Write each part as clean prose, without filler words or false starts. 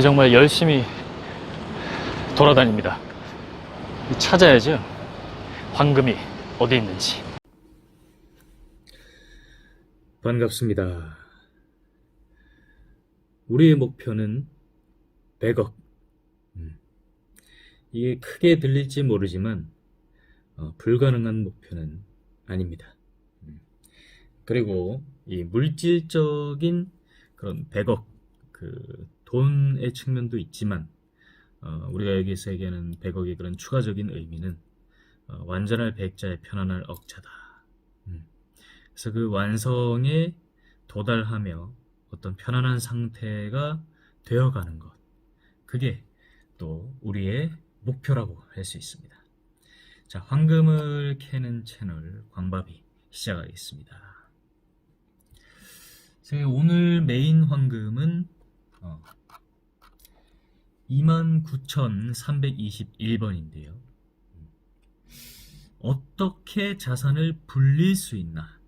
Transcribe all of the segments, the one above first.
정말 열심히 돌아다닙니다. 찾아야죠. 황금이 어디 있는지. 반갑습니다. 우리의 목표는 100억. 이게 크게 들릴지 모르지만 불가능한 목표는 아닙니다. 그리고 이 물질적인 그런 100억, 그 돈의 측면도 있지만 우리가 여기서 얘기하는 100억의 그런 추가적인 의미는 완전할 백자의 편안할 억자다. 그래서 그 완성에 도달하며 어떤 편안한 상태가 되어가는 것, 그게 또 우리의 목표라고 할 수 있습니다. 자, 황금을 캐는 채널 광밥이 시작하겠습니다. 제가 오늘 메인 황금은 29,321번인데요. 어떻게 자산을 불릴 수 있나?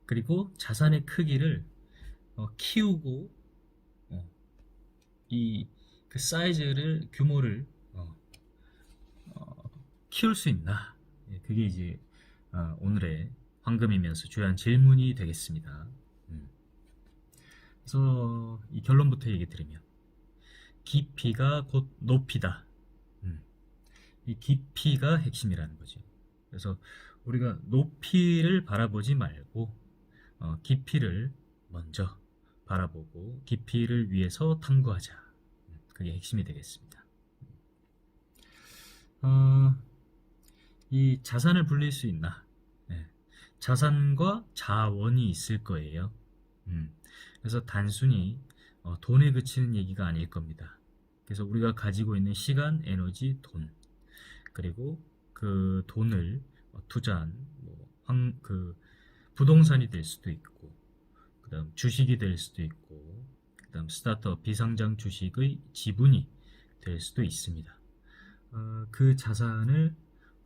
그리고 자산의 크기를 키우고 그 사이즈를, 규모를 키울 수 있나? 그게 이제 오늘의 황금이면서 주요한 질문이 되겠습니다. 그래서 이 결론부터 얘기 드리면, 깊이가 곧 높이다. 이 깊이가 핵심이라는 거죠. 그래서 우리가 높이를 바라보지 말고 깊이를 먼저 바라보고 깊이를 위해서 탐구하자. 그게 핵심이 되겠습니다. 이 자산을 불릴 수 있나? 자산과 자원이 있을 거예요. 그래서 단순히 돈에 그치는 얘기가 아닐 겁니다. 그래서 우리가 가지고 있는 시간, 에너지, 돈, 그리고 그 돈을 투자한 그 부동산이 될 수도 있고, 그 다음 주식이 될 수도 있고, 그 다음 스타트업 비상장 주식의 지분이 될 수도 있습니다. 그 자산을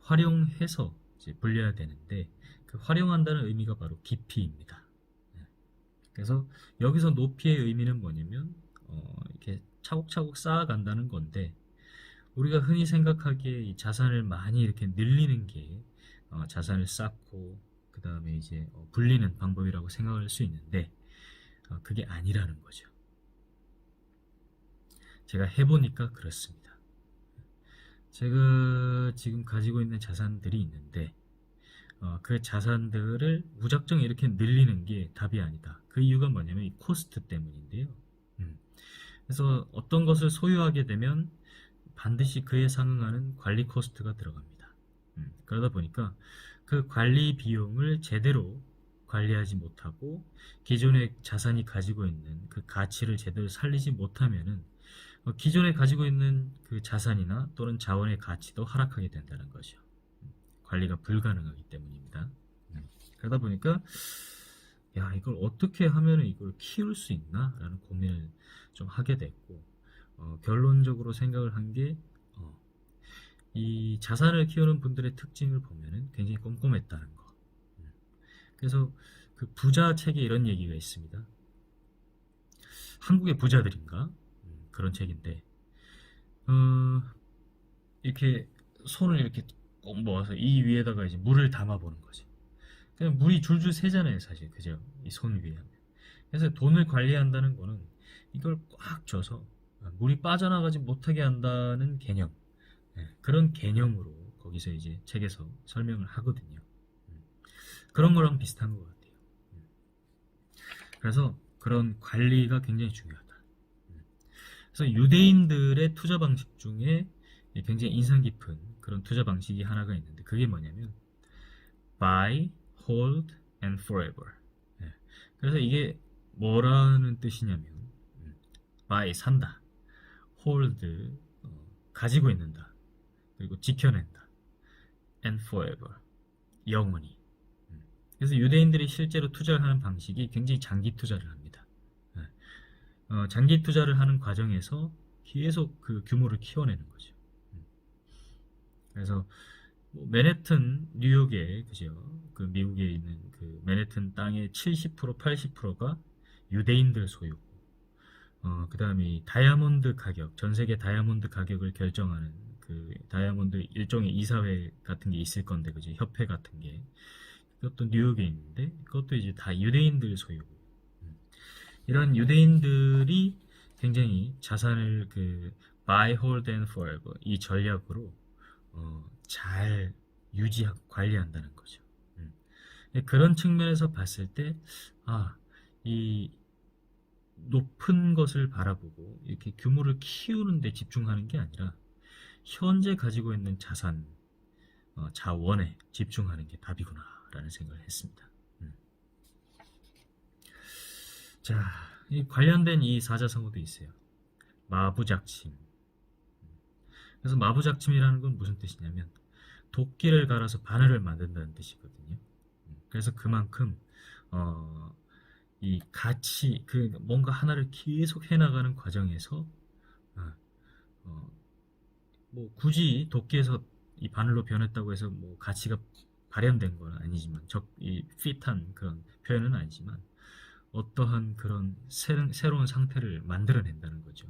활용해서 이제 불려야 되는데, 그 활용한다는 의미가 바로 깊이입니다. 그래서 여기서 높이의 의미는 뭐냐면 이렇게 차곡차곡 쌓아간다는 건데, 우리가 흔히 생각하기에 이 자산을 많이 이렇게 늘리는 게 자산을 쌓고 그 다음에 이제 불리는 방법이라고 생각할 수 있는데, 그게 아니라는 거죠. 제가 해보니까 그렇습니다. 제가 지금 가지고 있는 자산들이 있는데 그 자산들을 무작정 이렇게 늘리는 게 답이 아니다. 그 이유가 뭐냐면 이 코스트 때문인데요. 그래서 어떤 것을 소유하게 되면 반드시 그에 상응하는 관리 코스트가 들어갑니다. 그러다 보니까 그 관리 비용을 제대로 관리하지 못하고 기존의 자산이 가지고 있는 그 가치를 제대로 살리지 못하면은 기존에 가지고 있는 그 자산이나 또는 자원의 가치도 하락하게 된다는 거죠. 관리가 불가능하기 때문입니다. 그러다 보니까 이걸 어떻게 하면 이걸 키울 수 있나? 라는 고민을 좀 하게 됐고, 결론적으로 생각을 한 게 이 자산을 키우는 분들의 특징을 보면은 굉장히 꼼꼼했다는 거. 그래서 그 부자 책에 이런 얘기가 있습니다. 한국의 부자들인가? 그런 책인데 이렇게 손을 이렇게 꼭 모아서 이 위에다가 이제 물을 담아 보는 거죠. 그냥 물이 줄줄 새잖아요, 사실. 그죠? 이 손 위에. 그래서 돈을 관리한다는 거는 이걸 꽉 쥐어서 물이 빠져나가지 못하게 한다는 개념. 그런 개념으로 거기서 이제 책에서 설명을 하거든요. 그런 거랑 비슷한 것 같아요. 그래서 그런 관리가 굉장히 중요하다. 그래서 유대인들의 투자 방식 중에 굉장히 인상 깊은 그런 투자 방식이 하나가 있는데, 그게 뭐냐면 buy, hold and forever. 그래서 이게 뭐라는 뜻이냐면 buy, 산다, hold, 가지고 있는다, 그리고 지켜낸다, and forever, 영원히. 그래서 유대인들이 실제로 투자를 하는 방식이 굉장히 장기 투자를 합니다. 장기 투자를 하는 과정에서 계속 그 규모를 키워내는 거죠. 그래서 맨해튼, 뉴욕에, 그죠? 그 미국에 있는 그 맨해튼 땅의 70%, 80%가 유대인들 소유고, 그 다음에 이 다이아몬드 가격, 전 세계 다이아몬드 가격을 결정하는 그 다이아몬드 일종의 이사회 같은 게 있을 건데, 그지? 협회 같은 게. 그것도 뉴욕에 있는데, 그것도 이제 다 유대인들 소유고. 이런 유대인들이 굉장히 자산을 그 buy, hold and forever 이 전략으로 잘 유지하고 관리한다는 거죠. 그런 측면에서 봤을 때, 이 높은 것을 바라보고 이렇게 규모를 키우는 데 집중하는 게 아니라 현재 가지고 있는 자산, 자원에 집중하는 게 답이구나라는 생각을 했습니다. 자, 이 관련된 이 사자성어도 있어요. 마부작침. 그래서 마부작침이라는 건 무슨 뜻이냐면 도끼를 갈아서 바늘을 만든다는 뜻이거든요. 그래서 그만큼 이 가치, 그 뭔가 하나를 계속 해나가는 과정에서 뭐 굳이 도끼에서 이 바늘로 변했다고 해서 뭐 가치가 발현된 건 아니지만 이 핏한 그런 표현은 아니지만 어떠한 그런 새로운 상태를 만들어낸다는 거죠.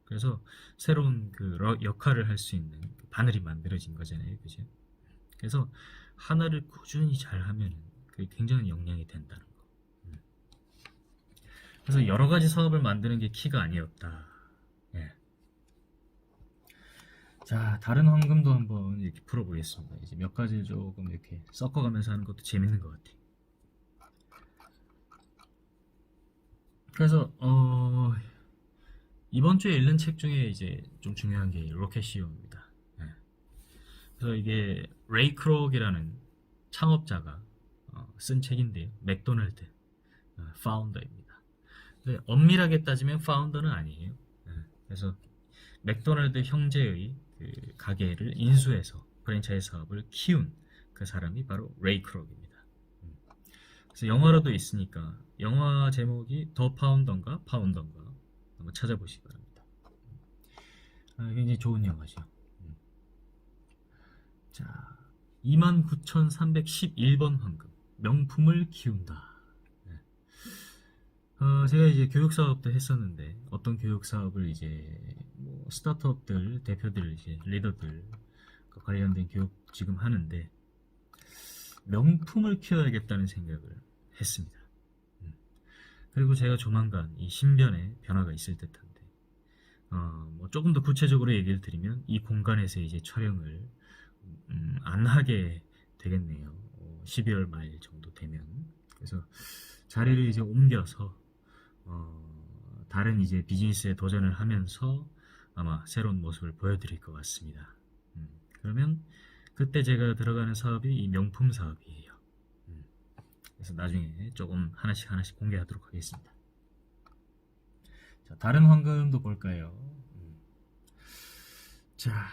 그래서 새로운 그 역할을 할 수 있는 그 바늘이 만들어진 거잖아요, 그죠? 그래서 하나를 꾸준히 잘하면 그게 굉장히 역량이 된다는 거. 그래서 여러 가지 사업을 만드는 게 키가 아니었다. 예. 자, 다른 황금도 한번 이렇게 풀어보겠습니다. 이제 몇 가지를 조금 이렇게 섞어가면서 하는 것도 재밌는 것 같아요. 그래서 이번 주에 읽는 책 중에 이제 좀 중요한 게 로켓시오입니다. 예. 그래서 이게 레이 크록이라는 창업자가 쓴 책인데요. 맥도날드 파운더입니다. 근데 엄밀하게 따지면 파운더는 아니에요. 예. 그래서 맥도날드 형제의 그 가게를 인수해서 프랜차이즈 사업을 키운 그 사람이 바로 레이 크록입니다. 그래서 영화로도 있으니까 영화 제목이 더 파운더인가 파운더인가 한번 찾아보시기 바랍니다. 굉장히 좋은 영화죠. 자, 29,311번 황금 명품을 키운다. 제가 이제 교육 사업도 했었는데 어떤 교육 사업을 이제 뭐 스타트업들 대표들 이제 리더들 관련된 교육 지금 하는데 명품을 키워야겠다는 생각을 했습니다. 그리고 제가 조만간 이 신변에 변화가 있을 듯한데 뭐 조금 더 구체적으로 얘기를 드리면 이 공간에서 이제 촬영을 안 하게 되겠네요. 12월 말 정도 되면. 그래서 자리를 이제 옮겨서 다른 이제 비즈니스에 도전을 하면서 아마 새로운 모습을 보여드릴 것 같습니다. 그러면 그때 제가 들어가는 사업이 이 명품 사업이에요. 그래서 나중에 조금 하나씩 공개하도록 하겠습니다. 자, 다른 황금도 볼까요? 자,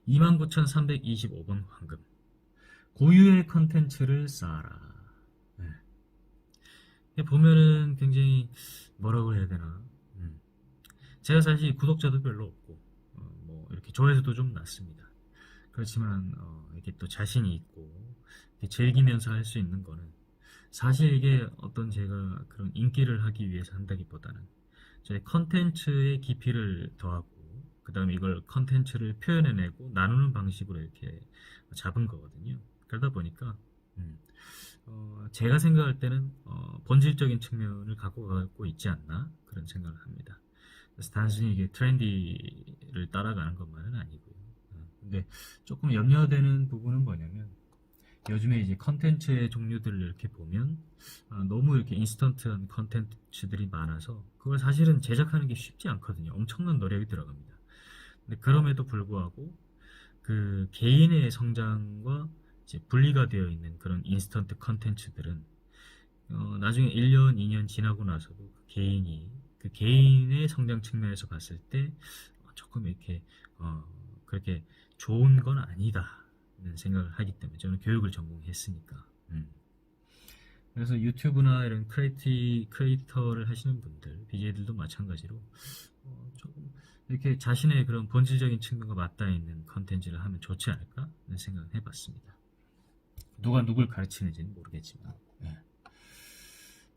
29,325번 황금 고유의 컨텐츠를 쌓아라. 보면은 굉장히 뭐라고 해야 되나, 제가 사실 구독자도 별로 없고 뭐 이렇게 조회수도 좀 낮습니다. 그렇지만 이렇게 또 자신이 있고 이렇게 즐기면서 할 수 있는 거는 사실 이게 어떤 제가 그런 인기를 하기 위해서 한다기보다는 저희 컨텐츠의 깊이를 더하고 그 다음에 이걸 컨텐츠를 표현해내고 나누는 방식으로 이렇게 잡은 거거든요. 그러다 보니까 제가 생각할 때는 본질적인 측면을 갖고 있지 않나 그런 생각을 합니다. 그래서 단순히 이게 트렌디를 따라가는 것만은 아니고요. 근데 조금 염려되는 부분은 뭐냐면 요즘에 이제 컨텐츠의 종류들을 이렇게 보면 너무 이렇게 인스턴트한 컨텐츠들이 많아서 그걸 사실은 제작하는 게 쉽지 않거든요. 엄청난 노력이 들어갑니다. 근데 그럼에도 불구하고 그 개인의 성장과 이제 분리가 되어 있는 그런 인스턴트 컨텐츠들은 나중에 1년, 2년 지나고 나서도 그 개인의 성장 측면에서 봤을 때 조금 이렇게 그렇게 좋은 건 아니다는 생각을 하기 때문에 저는 교육을 전공했으니까. 그래서 유튜브나 이런 크리에이터를 하시는 분들, BJ들도 마찬가지로 조금 이렇게 자신의 그런 본질적인 측면과 맞닿아 있는 컨텐츠를 하면 좋지 않을까 하는 생각을 해봤습니다. 누가 누굴 가르치는지는 모르겠지만.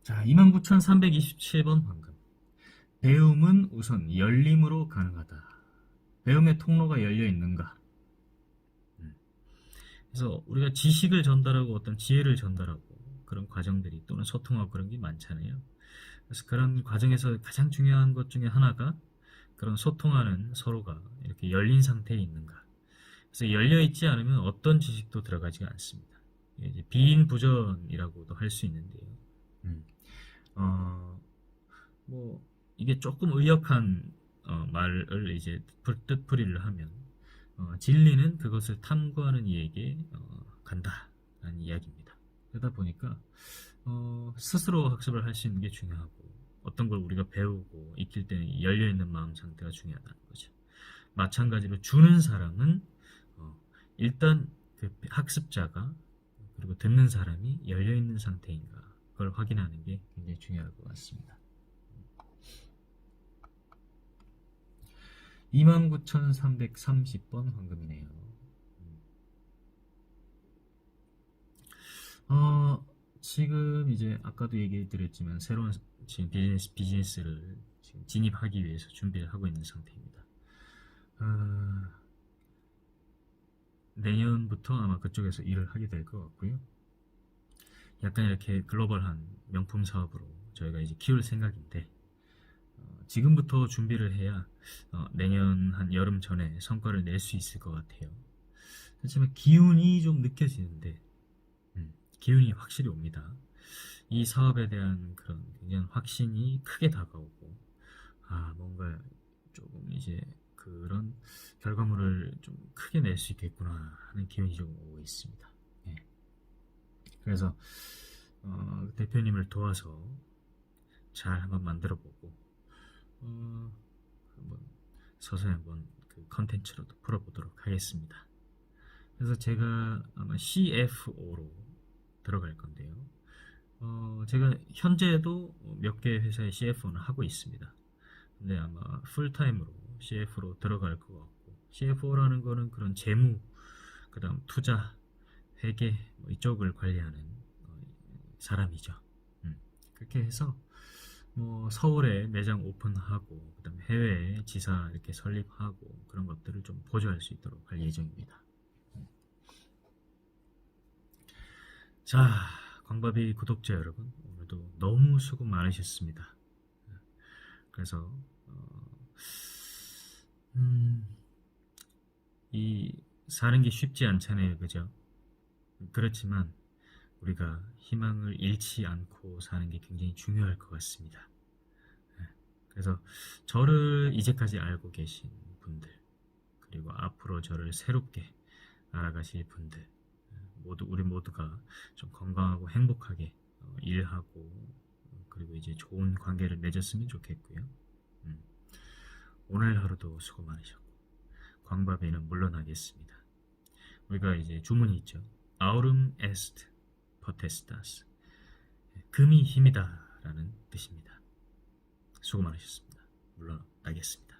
자, 29,327번 황금. 배움은 우선 열림으로 가능하다. 배움의 통로가 열려 있는가? 그래서 우리가 지식을 전달하고 어떤 지혜를 전달하고 그런 과정들이 또는 소통하고 그런 게 많잖아요. 그래서 그런 과정에서 가장 중요한 것 중에 하나가 그런 소통하는 서로가 이렇게 열린 상태에 있는가. 그래서 열려 있지 않으면 어떤 지식도 들어가지가 않습니다. 이제 비인부전이라고도 할 수 있는데요. 음. 어, 뭐 이게 조금 의역한 말을 이제 뜻풀이를 하면 진리는 그것을 탐구하는 이에게 간다라는 이야기입니다. 그러다 보니까 스스로 학습을 할 수 있는 게 중요하고 어떤 걸 우리가 배우고 익힐 때는 열려있는 마음 상태가 중요하다는 거죠. 마찬가지로 주는 사람은 일단 그 학습자가 그리고 듣는 사람이 열려있는 상태인가 그걸 확인하는 게 굉장히 중요할 것 같습니다. 29,330번 황금이네요. 지금 이제 아까도 얘기 드렸지만 새로운 지금 비즈니스를 지금 진입하기 위해서 준비를 하고 있는 상태입니다. 내년부터 아마 그쪽에서 일을 하게 될 것 같고요. 약간 이렇게 글로벌한 명품 사업으로 저희가 이제 키울 생각인데 지금부터 준비를 해야 내년 한 여름 전에 성과를 낼 수 있을 것 같아요. 하지만 기운이 좀 느껴지는데 기운이 확실히 옵니다. 이 사업에 대한 그런 굉장히 확신이 크게 다가오고 뭔가 조금 이제 그런 결과물을 좀 크게 낼 수 있겠구나 하는 기운이 좀 오고 있습니다. 네. 그래서 대표님을 도와서 잘 한번 만들어보고 한번 서서히 한번 그 컨텐츠로도 풀어보도록 하겠습니다. 그래서 제가 아마 CFO로 들어갈 건데요. 제가 현재도 몇 개 회사의 CFO는 하고 있습니다. 근데 아마 풀타임으로 CF로 들어갈 것 같고 CFO라는 거는 그런 재무, 그 다음 투자, 회계 이쪽을 관리하는 사람이죠. 그렇게 해서 서울에 매장 오픈하고 그다음 해외에 지사 이렇게 설립하고 그런 것들을 좀 보조할 수 있도록 할 예정입니다. 자, 광밥이 구독자 여러분, 오늘도 너무 수고 많으셨습니다. 그래서 이 사는 게 쉽지 않잖아요, 그죠? 그렇지만 우리가 희망을 잃지 않고 사는 게 굉장히 중요할 것 같습니다. 그래서 저를 이제까지 알고 계신 분들, 그리고 앞으로 저를 새롭게 알아가실 분들, 모두 우리 모두가 좀 건강하고 행복하게 일하고 그리고 이제 좋은 관계를 맺었으면 좋겠고요. 오늘 하루도 수고 많으셨고 광밥에는 물러나겠습니다. 우리가 이제 주문이 있죠. Aurum est potestas. 금이 힘이다 라는 뜻입니다. 수고 많으셨습니다. 물러나겠습니다.